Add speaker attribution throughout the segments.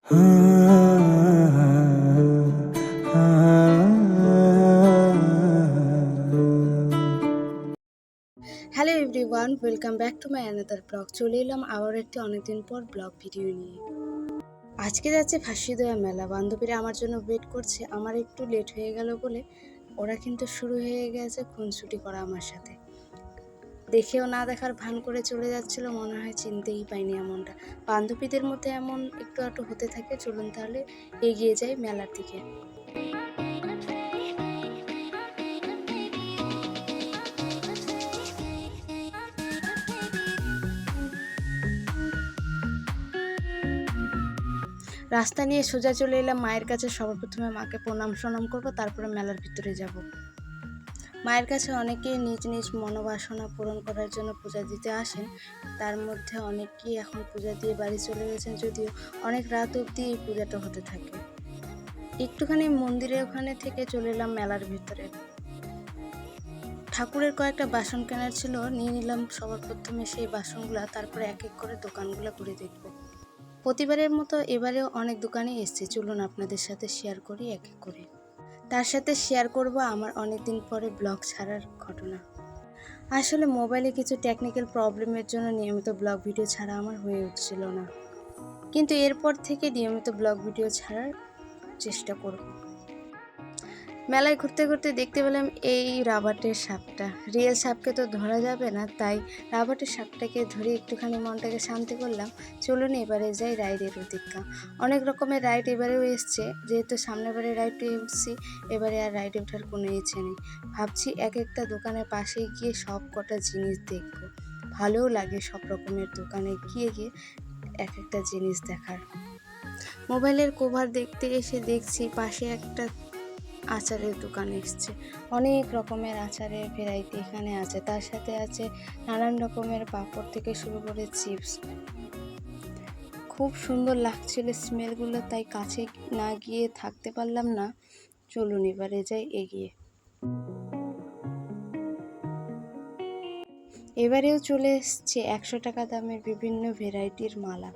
Speaker 1: Hello everyone, welcome back to my another blog. চলে এলাম আবার একটি অনেকদিন পর ব্লগ ভিডিও নিয়ে। আজকে যাচ্ছে ফাঁসিদয়া মেলা। বান্ধবীরা আমার জন্য ওয়েট করছে। আমার একটু লেট হয়ে গেল বলে ওরা কিন্তু শুরু হয়ে গেছে খুনসুটি করা আমার সাথে। দেখেও না দেখার ভান করে চলে যাচ্ছিল, মনে হয় চিনতেই পাইনি এমনটা। বান্ধবীদের মধ্যে এমন একটু আধটু হতে থাকে। চলুন তাহলে এগিয়ে যাই মেলার দিকে। রাস্তা নিয়ে সোজা চলে এলাম মায়ের কাছে। সবার প্রথমে মাকে প্রণাম করবো, তারপরে মেলার ভিতরে যাব। মায়ের কাছে অনেকেই নিজ নিজ মনোবাসনা পূরণ করার জন্য পূজা দিতে আসেন। তার মধ্যে অনেকেই এখন পূজা দিয়ে বাড়ি চলে গেছেন, যদিও অনেক রাত অবধি এই পূজাটা হতে থাকে। একটুখানি মন্দিরের ওখানে থেকে চলে এলাম মেলার ভিতরে। ঠাকুরের কয়েকটা বাসন কেনার ছিল, নিয়ে নিলাম সবার প্রথমে সেই বাসনগুলো। তারপরে এক এক করে দোকানগুলো ঘুরে দেখব। প্রতিবারের মতো এবারেও অনেক দোকানে এসছে। চলুন আপনাদের সাথে শেয়ার করি এক এক করে। তার সাথে শেয়ার করব আমার অনেক দিন পরে ব্লগ ছাড়ার ঘটনা। আসলে মোবাইলে কিছু টেকনিক্যাল প্রবলেমের জন্য নিয়মিত ব্লগ ভিডিও ছাড়া আমার হয়ে উঠছিল না, কিন্তু এরপর থেকে নিয়মিত ব্লগ ভিডিও ছাড়ার চেষ্টা করব। মেলায় ঘুরতে ঘুরতে দেখতে পেলাম এই রাবারের সাপটা। রিয়েল সাপকে তো ধরা যাবে না, তাই রাবারের সাপটাকে ধরে একটুখানি মনটাকে শান্তি করলাম। চলুন এবারে যাই রাইডের ওদিকটা। অনেক রকমের রাইড এবারেও এসছে, যেহেতু সামনের বারে রাইডে উঠছি, এবারে আর রাইডে ওঠার কোনো ইচ্ছে নেই। ভাবছি এক একটা দোকানের পাশে গিয়ে সব কটা জিনিস দেখব। ভালোও লাগে সব রকমের দোকানে গিয়ে গিয়ে এক একটা জিনিস দেখার। মোবাইলের কভার দেখতে এসে দেখছি পাশে একটা আচারের দোকান এসছে। অনেক রকমের আচারের ভ্যারাইটি এখানে আছে। তার সাথে আছে নানান রকমের পাঁপড় থেকে শুরু করে চিপস। খুব সুন্দর লাগছিল স্মেলগুলো, তাই কাছে না গিয়ে থাকতে পারলাম না। চলুন এবারে যাই এগিয়ে। এবারেও চলে এসছে 100 টাকা দামের বিভিন্ন ভ্যারাইটির মালা।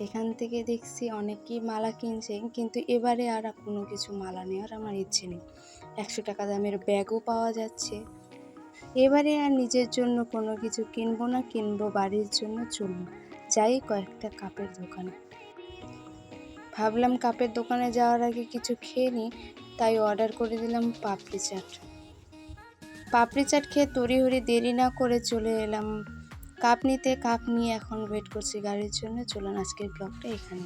Speaker 1: এখান থেকে দেখছি অনেকেই মালা কিনছে, কিন্তু এবারে আর কোনো কিছু মালা নেওয়ার আমার ইচ্ছে নেই। 100 টাকা দামের ব্যাগও পাওয়া যাচ্ছে। এবারে আর নিজের জন্য কোনো কিছু কিনবো না, কিনবো বাড়ির জন্য। চলুন যাই কয়েকটা কাপের দোকানে। ভাবলাম কাপের দোকানে যাওয়ার আগে কিছু খেয়ে নিই, তাই অর্ডার করে দিলাম পাপড়ি চাট। পাপড়ি চাট খেয়ে তড়িঘড়ি দেরি না করে চলে এলাম কাপ নিতে। কাপ নিয়ে এখন ওয়েট করছি গাড়ির জন্য। চলুন আজকের ব্লগটা এখানে।